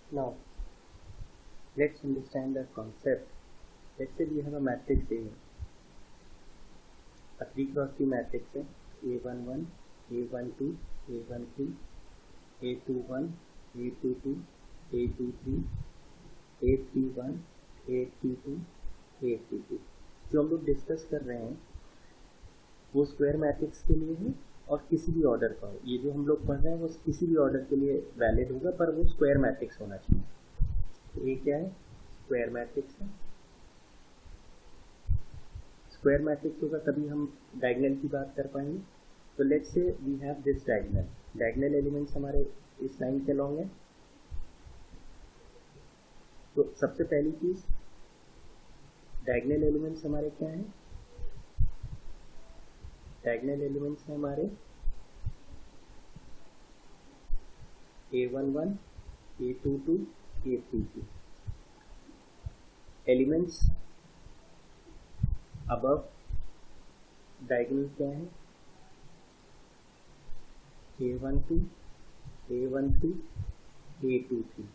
Now, let's understand the concept. Let's say we have a matrix A, a 3 cross 3 matrix है, A11, A12, A13, A21, A22, A23, A31, A32, A32. जो हम लोग discuss कर रहे हैं वो square matrix के लिए है और किसी भी ऑर्डर का हो। ये जो हम लोग पढ़ रहे हैं वो किसी भी ऑर्डर के लिए वैलिड होगा, पर वो स्क्वायर मैट्रिक्स होना चाहिए। तो ये क्या है? स्क्वायर मैट्रिक्स है। स्क्वायर मैट्रिक्स होगा तभी हम डायगोनल की बात कर पाएंगे। तो let's say we have this diagonal, diagonal elements हमारे इस लाइन के अलॉन्ग है। तो सबसे पहली चीज, डायगोनल एलिमेंट्स हमारे क्या हैं? डायगोनल एलिमेंट्स हैं हमारे A11, A22, A32। Elements above diagonal क्या है? A12, A13, A23।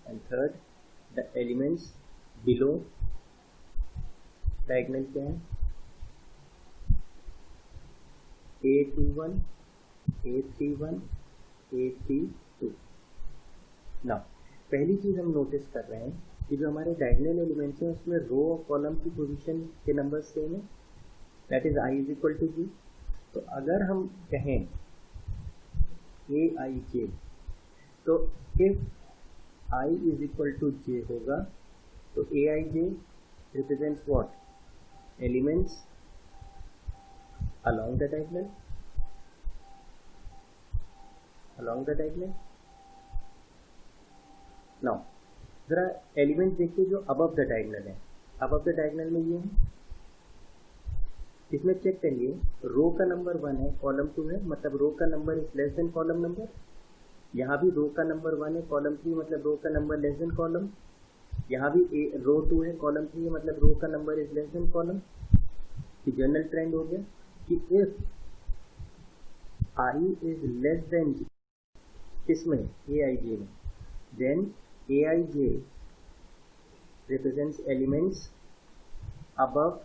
And third, the elements below diagonal क्या है? A21, A31, A32। नाउ पहली चीज हम नोटिस कर रहे हैं कि जो हमारे डायगोनल एलिमेंट्स हैं उसमें रो और कॉलम की पोजीशन के नंबर सेम है, that is i is equal to j। तो अगर हम कहें aij, तो if i is equal to j होगा तो aij represents what? Elements along the diagonal, along the diagonal। now जरा एलिमेंट देखिए जो अबव द डायगोनल है। अबव द डायगोनल में ये है, इसमें चेक करिए, रो का नंबर 1 है, कॉलम 2 है, मतलब रो का number is less than column number. यहाँ भी रो का नंबर 1 है, कॉलम 3 मतलब रो का नंबर लेस देन कॉलम। यहाँ भी रो 2 है, कॉलम 3 है, मतलब रो का number is less than column. General trend हो गया कि if i is less than j, किसमें? aij में, then aij represents elements above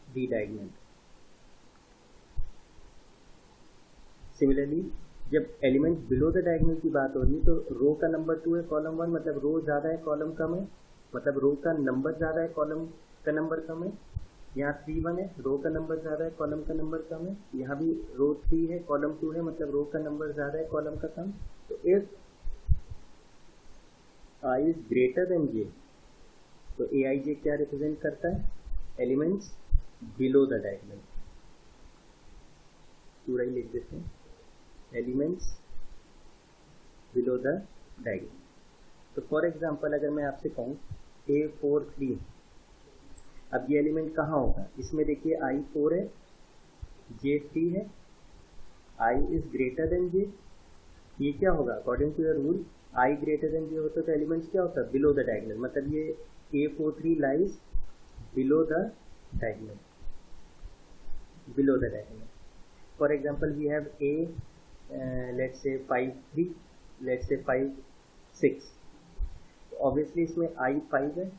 the diagonal. Similarly जब एलिमेंट्स बिलो द डायगोनल की बात हो रही है तो रो का नंबर 2 है, कॉलम 1 मतलब रो ज्यादा है, कॉलम कम है, मतलब रो का नंबर ज्यादा है, कॉलम का नंबर कम है। यहाँ 3 है, रो का नंबर ज्यादा है, कॉलम का नंबर कम है। यहाँ भी रो 3 है, कॉलम 2 है, मतलब रो का नंबर ज्यादा है, कॉलम का कम। तो if i is greater than j, तो aij क्या रिप्रेजेंट करता है? Elements below the diagonal. पूरा ही लिख देते हैं, एलिमेंट्स बिलो द डायगोनल। तो फॉर एग्जाम्पल अगर मैं आपसे कहूँ A43, अब ये एलिमेंट कहाँ होगा? इसमें देखिए i 4 है, j 3 है, i is greater than j। ये क्या होगा? According to your rule i greater than j होता तो एलिमेंट्स क्या होता? Below the diagonal. मतलब ये A43 lies below the diagonal, below the diagonal. For example we have a let's say 5 3, let's say 5 6। Obviously इसमें i 5 है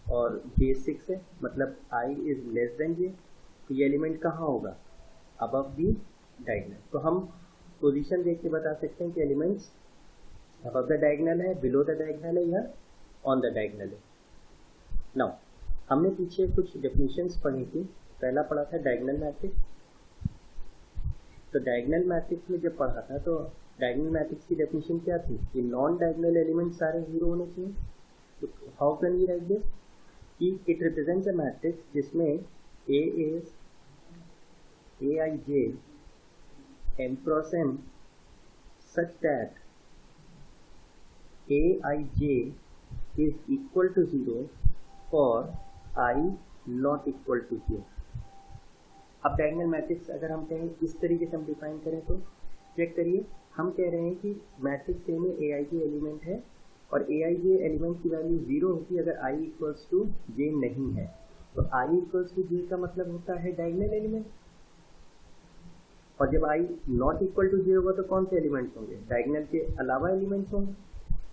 और j 6 है, मतलब i is less than j। तो ये एलिमेंट कहाँ होगा? अबव दी डायगोनल। तो हम पोजीशन देख के बता सकते हैं कि एलिमेंट्स अबव द डायगोनल है, बिलो द डायगोनल है या ऑन द डायगोनल है। नाउ हमने पीछे कुछ डेफिनेशंस पढ़ी थी। पहला पढ़ा था डायगोनल मैट्रिक्स। तो डायगोनल मैट्रिक्स में जब पढ़ा था तो डायगोनल मैट्रिक्स की डेफिनेशन क्या थी? कि नॉन डायगोनल एलिमेंट सारे 0 होने चाहिए। तो how can we write this? कि इट रिप्रेजेंट्स अ मैट्रिक्स जिसमें A is aij m cross n such that aij is equal to 0 for I not equal to j। अब डायगोनल मैट्रिक्स अगर हम कहें इस तरीके से हम डिफाइन करें तो चेक करिए, हम कह रहे हैं कि मैट्रिक्स ए में aij एलिमेंट है और aij एलिमेंट की वैल्यू 0 होती है अगर i इक्वल्स टू j नहीं है। तो i इक्वल्स टू j का मतलब होता है डायगोनल एलिमेंट, और जब i नॉट इक्वल टू 0 होगा तो कौन से एलिमेंट्स होंगे? डायगोनल के अलावा एलिमेंट्स होंगे।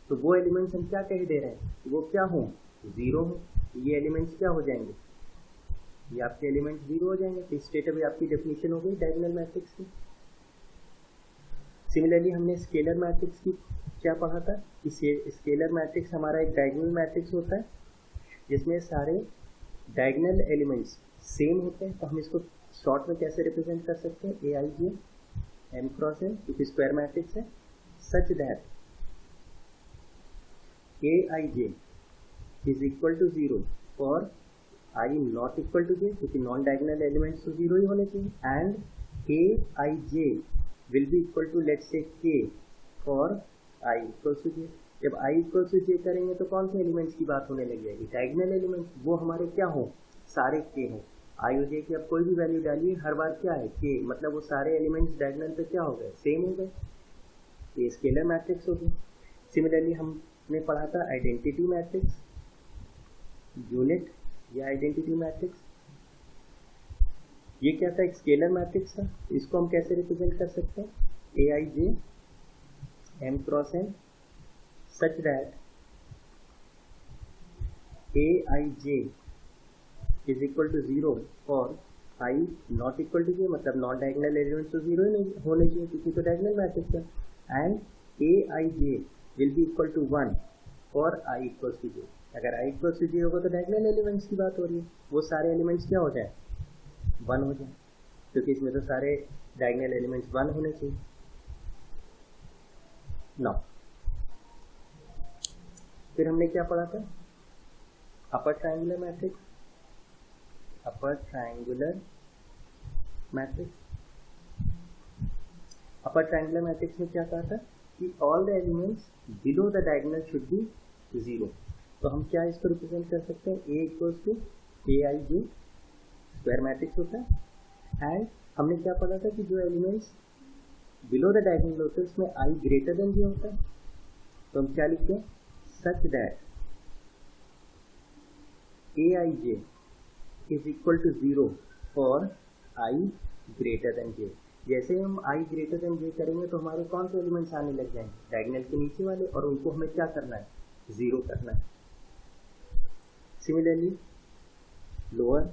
तो वो एलिमेंट्स हम क्या कह दे रहे हैं, वो क्या हो, जीरो हो। ये एलिमेंट्स क्या हो जाएंगे, ये आपके एलिमेंट्स जीरो हो जाएंगे। तो स्टेट अभी आपकी डेफिनेशन हो गई डायगोनल मैट्रिक्स की। सिमिलरली हमने स्केलर मैट्रिक्स की क्या पढ़ा था कि स्केलर मैट्रिक्स हमारा एक डायगोनल मैट्रिक्स होता है जिसमें सारे डायगोनल एलिमेंट्स सेम होते हैं। तो हम इसको शॉर्ट में कैसे रिप्रेजेंट कर सकते हैं, A I J M cross N, क्योंकि स्क्वायर मैट्रिक्स है, such that A I J is equal to zero for I not equal to J, क्योंकि नॉन डायगोनल एलिमेंट्स तो जीरो ही होने चाहिए, and A I J will be equal to let's say K for I equal to J. जब I equal to जे करेंगे तो कौन से एलिमेंट्स की बात होने लग जाएगी, डायगोनल एलिमेंट्स, वो हमारे क्या हो, सारे के हो। आई और जे की अब कोई भी वैल्यू डालिए, हर बार क्या है, के, मतलब वो सारे एलिमेंट्स डायगोनल पे क्या हो गए, सेम हो गए। ये स्केलर मैट्रिक्स होगी। सिमिलरली हमने पढ़ा था आइडेंटिटी मैट्रिक्स, यूनिट या आइडेंटिटी मैट्रिक्स। ये क्या था, एक स्केलर मैट्रिक्स था। इसको हम कैसे रिप्रेजेंट कर सकते हैं, A I J M cross N such that A I J is equal to zero for I not equal to J, मतलब नॉन डायगोनल एलिमेंट्स तो जीरो ही नहीं होने चाहिए क्योंकि तो डायगोनल मैट्रिक्स है, and A I J will be equal to one for I equal to J. अगर आई इक्वल टू जे होगा तो डायगोनल एलिमेंट्स की बात हो रही है, वो सारे एलिमेंट्स क्या हो जाए, वन हो जाए, क्योंकि इसमें तो सारे डायगोनल एलिमेंट्स वन होने चाहिए। नाउ फिर हमने क्या पढ़ा था, upper triangular matrix, upper triangular matrix. Upper triangular matrix में क्या कहा था कि all the elements below the diagonal should be zero. तो हम क्या इसको रिप्रेजेंट कर सकते हैं, A equals to A I J, square matrix होता है। एंड हमने क्या पढ़ा था कि जो एलिमेंट्स बिलो द डायगोनल होते हैं उसमें आई ग्रेटर देन जे होता है। तो हम क्या लिखते हैं, such that A I J is equal to zero for I greater than J. जैसे हम आई ग्रेटर देन जे करेंगे तो हमारे कौन से एलिमेंट्स आने लग जाएंगे, डायगोनल के नीचे वाले, और उनको हमें क्या करना है, जीरो करना है। सिमिलरली लोअर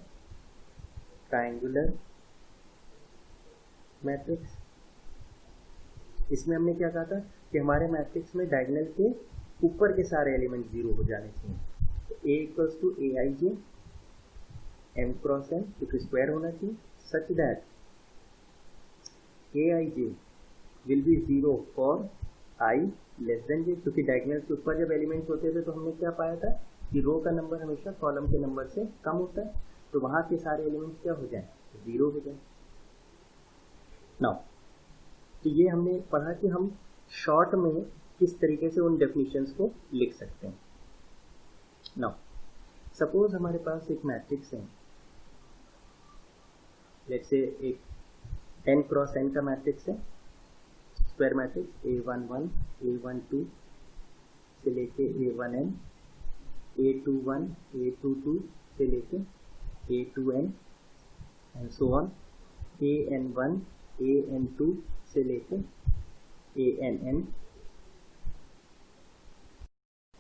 ट्रायंगुलर मैट्रिक्स, इसमें हमने क्या कहा था कि हमारे मैट्रिक्स में डायगोनल के ऊपर के सारे एलिमेंट जीरो हो जाने चाहिए। तो A equals to A I J M cross N, क्योंकि स्क्वायर होना चाहिए, such that A I J will be zero for I less than J, क्योंकि डायगोनल के ऊपर जब एलिमेंट्स होते थे तो हमने क्या पाया था कि रो का नंबर हमेशा कॉलम के नंबर से कम होता है, तो वहां के सारे एलिमेंट्स क्या हो जाए, जीरो हो जाए। नाउ तो ये हमने पढ़ा कि हम शॉर्ट में किस तरीके से उन डेफिनेशंस को लिख सकते हैं। नाउ सपोज हमारे पास एक मैट्रिक्स है, लेट्स से एक n क्रॉस n का मैट्रिक्स है, स्क्वायर मैट्रिक्स A11 A12 से लेके A1n, A21 A22 से लेके A2n and so on, AN1 AN2 से लेके ANn।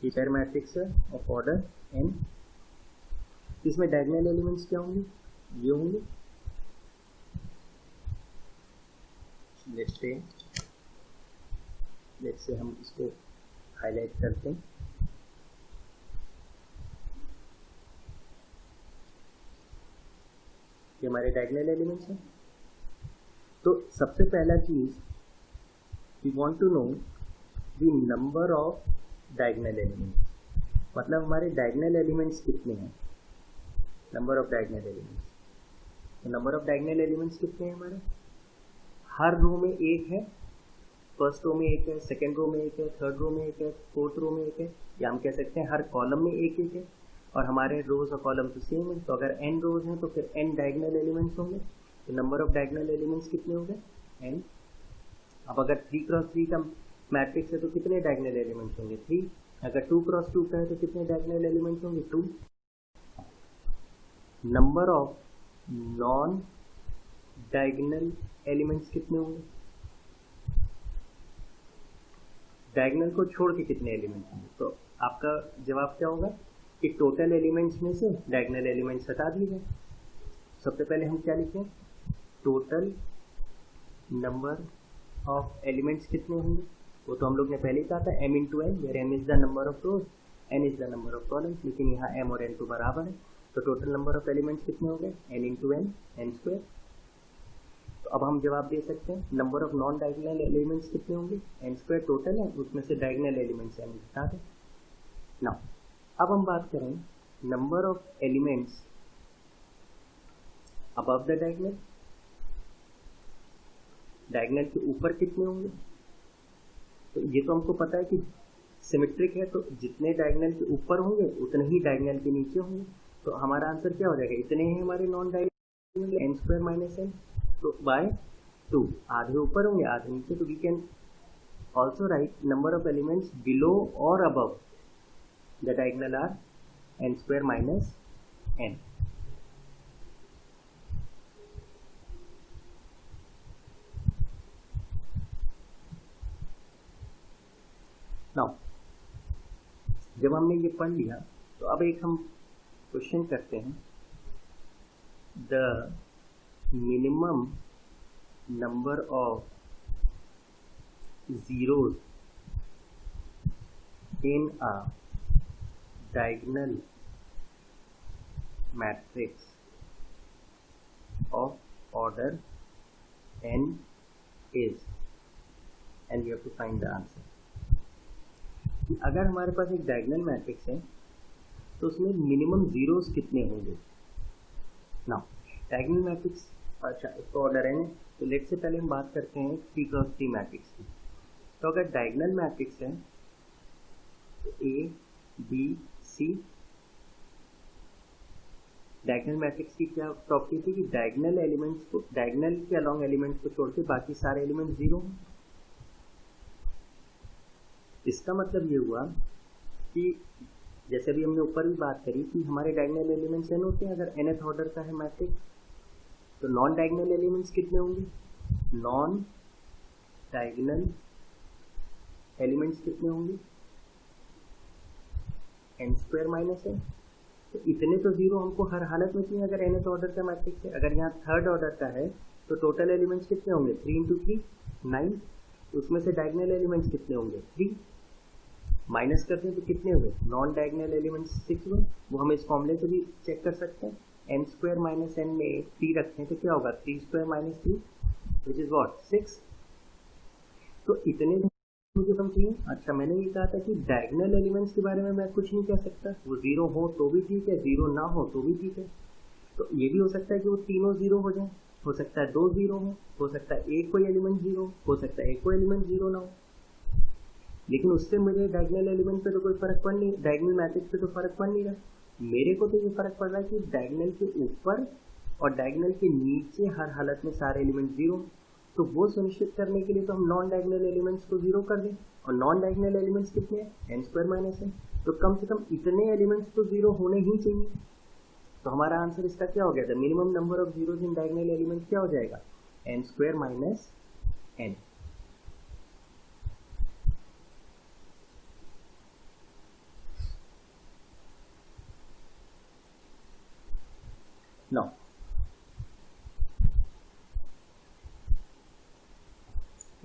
ये स्क्वायर मैट्रिक्स है ऑफ ऑर्डर n। इसमें डायगोनल एलिमेंट्स क्या होंगे, ये होंगे, लेट्स से हम इसको हाईलाइट करते हैं। ये हमारे डायगोनल एलिमेंट्स हैं। तो सबसे पहला चीज, we want to know the number of diagonal elements, मतलब हमारे डायगोनल एलिमेंट्स कितने हैं, नंबर ऑफ डायगोनल एलिमेंट्स। तो नंबर ऑफ डायगोनल एलिमेंट्स कितने हैं हमारे, हर रो में एक है, फर्स्ट रो में एक है, सेकेंड रो में एक है, थर्ड रो में एक है, फोर्थ रो में एक है, या हम कह सकते हैं हर कॉलम में एक एक है, और हमारे रोज और कॉलम तो सेम है। तो अगर n रोज हैं तो फिर n डायगोनल एलिमेंट्स होंगे। तो नंबर ऑफ डायगोनल एलिमेंट्स कितने होंगे, n। अब अगर 3 क्रॉस 3 का मैट्रिक्स है तो कितने डायगोनल एलिमेंट्स होंगे, 3। अगर 2 क्रॉस 2 का है तो कितने डायगोनल एलिमेंट्स होंगे, 2। Number of non diagonal elements कितने होंगे, डायगोनल को छोड़ के कितने एलिमेंट्स होंगे, तो आपका जवाब क्या होगा कि टोटल एलिमेंट्स में से डायगोनल एलिमेंट्स हटा दिए जाए। सबसे पहले हम क्या लिखें, टोटल नंबर ऑफ एलिमेंट्स कितने होंगे, वो तो हम लोग ने पहले ही कहा था m into n, where m is the number of rows, n is the number of columns, लेकिन यहाँ m और n तो बराबर है, तो टोटल नंबर ऑफ एलिमेंट्स कितने हो गए n into n, n square. तो अब हम जवाब दे सकते हैं number of non diagonal elements कितने होंगे, n स्क्वायर टोटल है, उसमें से डायगोनल एलिमेंट्स n घटा दें। नाउ अब हम बात करें number of elements above the diagonal, diagonal के ऊपर कितने होंगे, तो ये तो हमको पता है कि सिमेट्रिक है, तो जितने डायगोनल के ऊपर होंगे उतने ही डायगोनल के नीचे होंगे, तो हमारा आंसर क्या हो जाएगा, इतने हैं हमारे non diagonal, n square minus n, तो बाय 2, आधे ऊपर होंगे आधे नीचे, तो we can also write number of elements below और above the diagonal are n square minus n। Now जब हमने ये पढ़ लिया तो अब एक हम क्वेश्चन करते हैं, the minimum number of zeros in a diagonal matrix of order n is, and you have to find the answer। कि अगर हमारे पास एक डायगोनल मैट्रिक्स है तो उसमें मिनिमम जीरोस कितने होंगे। ना डायगोनल मैट्रिक्स, अच्छा इसका ऑर्डर है, तो लेट से पहले हम बात करते हैं 3x3 मैट्रिक्स की। तो अगर डायगोनल मैट्रिक्स है तो A B C, diagonal matrix की क्या प्रॉपर्टी थी कि डायगोनल एलिमेंट्स को, डायगोनल के अलोंग एलिमेंट्स को छोड़ के बाकी सारे एलिमेंट जीरो हैं। इसका मतलब ये हुआ कि जैसे भी हमने ऊपर भी बात करी कि हमारे डायगोनल एलिमेंट्स n होते हैं, अगर nth ऑर्डर का है मैट्रिक्स, तो नॉन डायगोनल एलिमेंट्स कितने होंगे, नॉन डायगोनल एलिमेंट्स कितने होंगे, n स्क्वायर माइनस n। तो इतने तो जीरो हमको हर हालत में चाहिए अगर nth ऑर्डर का मैट्रिक्स है। अगर यहाँ थर्ड ऑर्डर का है तो टोटल एलिमेंट्स कितने होंगे, 3 इंटू 3 9, उसमें से डायगोनल एलिमेंट्स कितने होंगे 3, माइनस करते हैं तो कितने हुए, नॉन डायगोनल एलिमेंट्स 6 हुए। वो हम इस फॉर्मूले से भी चेक कर सकते हैं, n स्क्वायर माइनस n में 3 रखते हैं तो क्या होगा 3 square minus 3 which is what 6। तो इतने मुझे हम चाहिए। अच्छा मैंने ये कहा था कि डायगोनल एलिमेंट्स के बारे में मैं कुछ नहीं कह सकता, वो जीरो हो तो भी ठीक है, जीरो ना हो तो भी ठीक है। तो ये भी हो सकता है कि वो तीनों जीरो हो जाए, हो सकता है 2 जीरो हो सकता है एक कोई एलिमेंट जीरो, हो सकता है एक कोई एलिमेंट जीरो ना हो, लेकिन उससे मुझे डायगोनल एलिमेंट पे तो कोई फर्क पड़ नहीं, डायगोनल मैट्रिक्स पे तो फर्क पड़ नहीं रहा। मेरे को तो ये फर्क पड़ रहा है कि डायगोनल के ऊपर और डायगोनल के नीचे हर हालत में सारे एलिमेंट जीरो, तो वो सुनिश्चित करने के लिए तो हम नॉन डायगोनल एलिमेंट्स को जीरो कर दें। और नॉन डायगोनल एलिमेंट्स कितने हैं, n स्क्वायर माइनस n, तो कम से कम इतने एलिमेंट्स तो जीरो होने ही चाहिए। तो हमारा आंसर इसका क्या हो गया, the minimum number of zeros in diagonal element क्या हो जाएगा, n square minus n। Now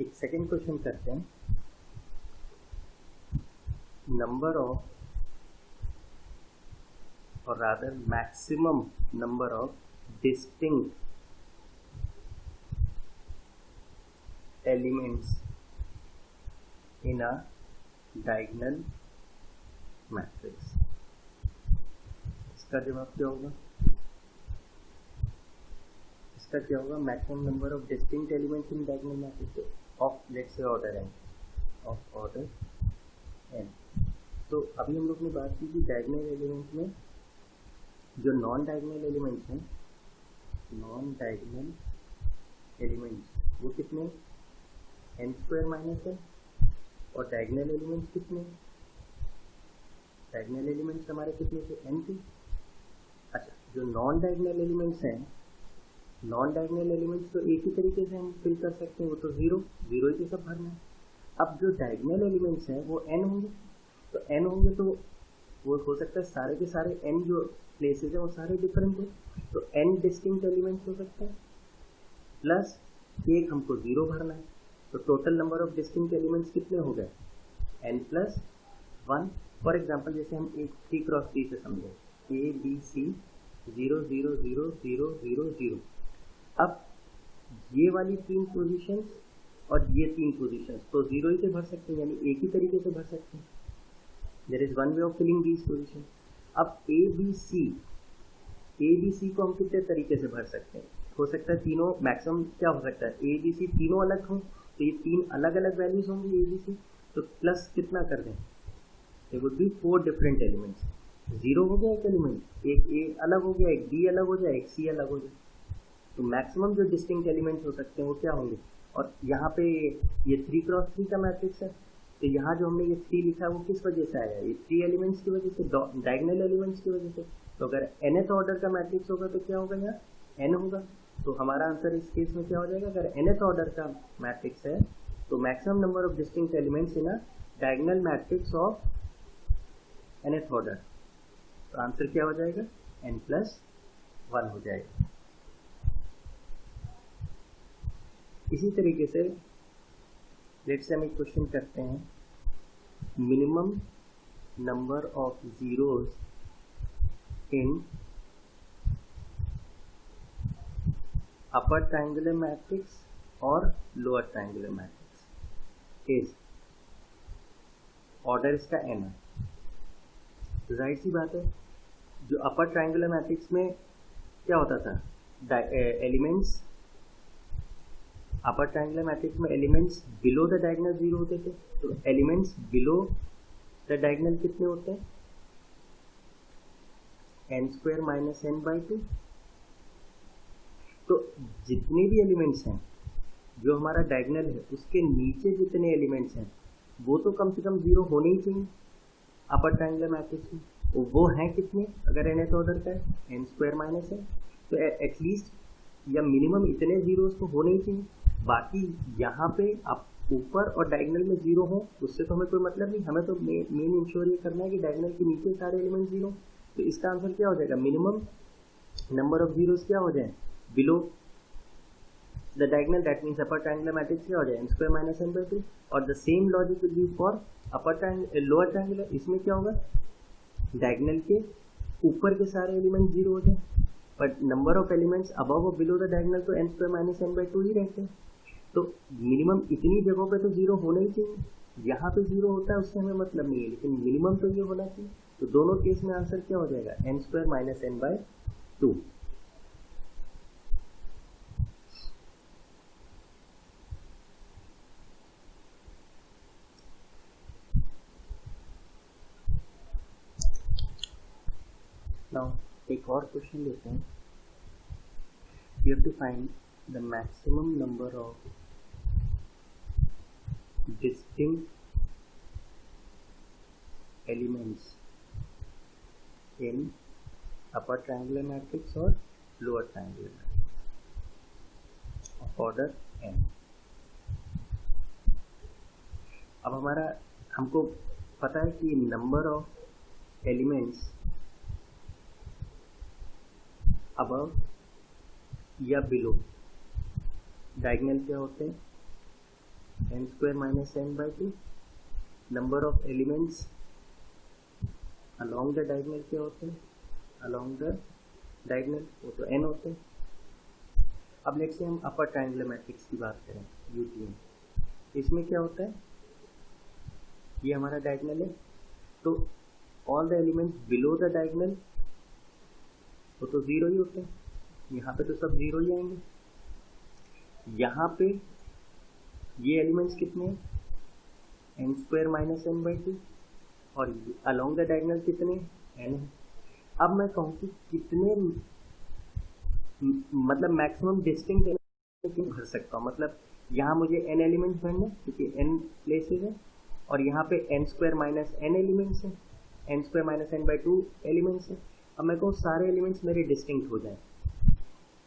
एक सेकेंड क्वेश्चन करते हैं, नंबर ऑफ और rather maximum number of distinct elements in a diagonal matrix. इसका जवाब क्या होगा, इसका क्या होगा, maximum number of distinct elements in diagonal matrix of let's say order n, of order n। तो अभी हम लोग ने बात की कि डायगोनल एलिमेंट में जो नॉन डायगोनल एलिमेंट्स हैं, नॉन डायगोनल एलिमेंट्स वो कितने, n स्क्वायर माइनस n, और डायगोनल एलिमेंट्स कितने, डायगोनल एलिमेंट्स हमारे कितने थे, n थे। अच्छा जो नॉन डायगोनल एलिमेंट्स हैं, नॉन डायगोनल एलिमेंट्स तो एक ही तरीके से हम फिल कर सकते हैं, वो तो जीरो जीरो ही सब भरना है। अब जो डायगोनल एलिमेंट्स हैं वो n होंगे, तो n होंगे तो वो हो सकता है सारे के सारे n जो प्लेसेस हैं वो सारे डिफरेंट हो, तो n डिस्टिंक्ट एलिमेंट्स हो सकते हैं, प्लस एक हमको 0 भरना है, तो total number of distinct elements कितने हो गए n प्लस 1। फॉर एग्जाम्पल जैसे हम एक 3x3 से समझें, A B C 0 0 0 0 0 0। अब ये वाली 3 पोजीशंस और ये 3 पोजीशंस तो 0 ही से भर सकते हैं, यानी एक ही तरीके से भर सकते हैं। There is one way of filling these position. अब ए बी सी को हम कितने तरीके से भर सकते हैं? हो सकता है तीनों, मैक्सिमम क्या हो सकता है, ए बी सी तीनों अलग हों, तो ये 3 अलग अलग वैल्यूज होंगी ए बी सी, तो प्लस कितना कर दें, ये वुड बी 4 डिफरेंट एलिमेंट्स। 0 हो गया एक एलिमेंट, एक ए अलग हो गया, एक बी अलग हो जाए, एक सी अलग हो जाए, तो मैक्सिमम जो डिस्टिंक्ट एलिमेंट्स हो सकते हैं वो क्या होंगे। और यहाँ पे ये 3x3 का मैट्रिक्स है, तो यहाँ जो हमने ये 3 लिखा है वो किस वजह से आया, ये 3 एलिमेंट्स की वजह से, डायगोनल एलिमेंट्स की वजह से। तो अगर nth ऑर्डर का मैट्रिक्स होगा तो क्या होगा, यहाँ n होगा, तो हमारा आंसर इस केस में क्या हो जाएगा, अगर nth ऑर्डर का मैट्रिक्स है तो maximum number of distinct elements in a diagonal matrix of nth order, तो आंसर क्या हो जाएगा, n प्लस 1 हो जाएगा। इसी तरीके से लेट्स से हम एक क्वेश्चन करते हैं, minimum number of zeros in upper triangular matrix और lower triangular matrix is, order इसका n है, तो जाहिर सी बात है जो अपर ट्रायंगुलर मैट्रिक्स में क्या होता था, एलिमेंट्स, अपर ट्रायंगुलर मैट्रिक्स में एलिमेंट्स बिलो द डायगोनल 0 होते थे, तो एलिमेंट्स बिलो द डायगोनल कितने होते हैं, n² - n/2। तो जितने भी एलिमेंट्स हैं जो हमारा डायगोनल है उसके नीचे जितने एलिमेंट्स हैं वो तो कम से कम 0 होने ही चाहिए अपर ट्रायंगुलर मैट्रिक्स में, वो हैं कितने, अगर nth ऑर्डर का है n² - n, तो एटलीस्ट या मिनिमम इतने जीरोस तो होने ही चाहिए। बाकी यहाँ पे आप ऊपर और डायगोनल में 0 हो उससे तो हमें कोई मतलब नहीं, हमें तो मेन इंश्योर ये करना है कि डायगोनल के नीचे सारे एलिमेंट 0। तो इसका आंसर क्या हो जाएगा, मिनिमम नंबर ऑफ जीरोस क्या हो जाए below the diagonal, that means upper triangular matrix क्या हो जाए n² - n/2। और the same logic will be for lower triangular, इसमें क्या होगा, डायगोनल के ऊपर के सारे एलिमेंट 0 हो जाए, but number of elements above और बिलो द डायगोनल तो n² - n/2 ही रहते हैं, तो मिनिमम इतनी जगहों पे तो 0 होना ही चाहिए। यहाँ पे 0 होता है उससे हमें मतलब नहीं है, लेकिन मिनिमम तो ये होना चाहिए। तो दोनों केस में आंसर क्या हो जाएगा, n² - n/2। नाउ एक और क्वेश्चन लेते हैं, you have to find the maximum number of distinct elements in upper triangular matrix or lower triangular matrix of order n। अब हमको पता है कि नंबर ऑफ एलिमेंट्स अबव या बिलो डायगोनल क्या होते हैं, n² - n/2। Number of elements along the diagonal क्या होते हैं, अलोंग द डायगोनल वो तो n होते हैं। अब लेट्स से हम अपर ट्रायंगुलर मैट्रिक्स की बात करें UTM, इसमें क्या होता है, ये हमारा डायगोनल है, तो all the elements below the diagonal वो तो 0 ही होते हैं, यहाँ पे तो सब 0 ही आएंगे। यहाँ पे ये एलिमेंट्स कितने हैं, n² - n/2, और अलोंग द डायगोनल कितने n है। अब मैं कहूँ कि कितने मतलब मैक्सिमम डिस्टिंक्ट भर सकता हूँ, मतलब यहाँ मुझे n एलिमेंट्स भरने क्योंकि n प्लेसेस है, और यहाँ पे n² - n एलिमेंट्स है, n² - n/2 एलिमेंट्स है। अब मैं कहूँ सारे एलिमेंट्स मेरे डिस्टिंक्ट हो जाए,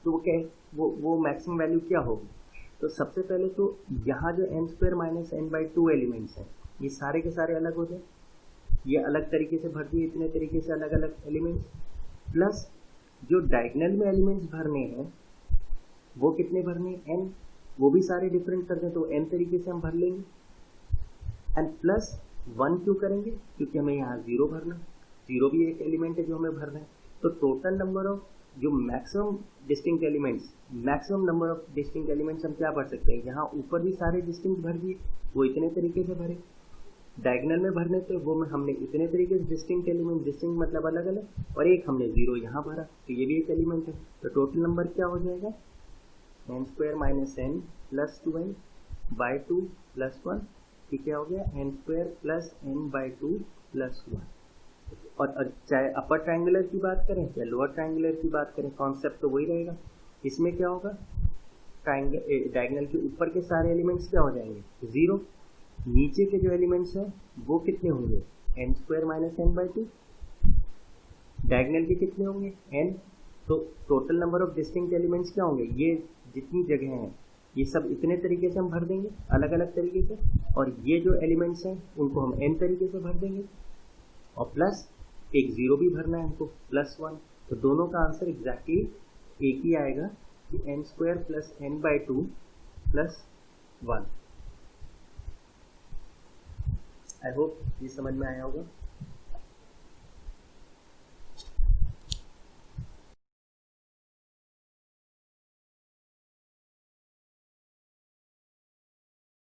तो वो क्या वो मैक्सिमम वैल्यू क्या होगी, तो सबसे पहले तो यहाँ जो n square minus n by 2 elements हैं ये सारे के सारे अलग हो जाए, ये अलग तरीके से भर दिए, इतने तरीके से अलग अलग एलिमेंट्स, प्लस जो डायगोनल में एलिमेंट्स भरने हैं वो कितने भरने हैं, n, वो भी सारे डिफरेंट कर दें तो n तरीके से हम भर लेंगे, एंड प्लस 1 क्यों करेंगे, क्योंकि हमें यहाँ 0 भरना, 0 भी एक एलिमेंट है जो हमें भरना है। तो टोटल नंबर ऑफ जो maximum distinct elements, maximum number of distinct elements हम क्या भर सकते हैं, यहाँ ऊपर भी सारे डिस्टिंक्ट भर दिए, वो इतने तरीके से भरे, डायगोनल में भरने थे वो में हमने इतने तरीके से डिस्टिंक्ट एलिमेंट, डिस्टिंक्ट मतलब अलग अलग, और एक हमने 0 यहाँ भरा, तो ये भी एक एलिमेंट है। तो टोटल नंबर क्या हो जाएगा, n square minus n plus 2n by 2 plus 1, ये क्या हो गया, n square plus n by 2 plus 1। और चाहे अपर ट्रायंगुलर की बात करें या लोअर ट्रायंगुलर की बात करें, कॉन्सेप्ट तो वही रहेगा। इसमें क्या होगा, डायगोनल के ऊपर के सारे एलिमेंट्स क्या हो जाएंगे, 0, नीचे के जो एलिमेंट्स हैं वो कितने होंगे, n square minus n by 2, diagonal के कितने होंगे, n, तो total number of distinct elements क्या होंगे, ये जितनी जगह हैं ये सब इतने तरीके से हम भर देंगे अलग अलग तरीके से, और ये जो एलिमेंट्स हैं उनको हम n तरीके से भर देंगे, और प्लस एक 0 भी भरना है हमको, प्लस 1। तो दोनों का आंसर एग्जैक्टली एक ही आएगा कि n square plus n by 2 plus 1। I hope ये समझ में आया होगा।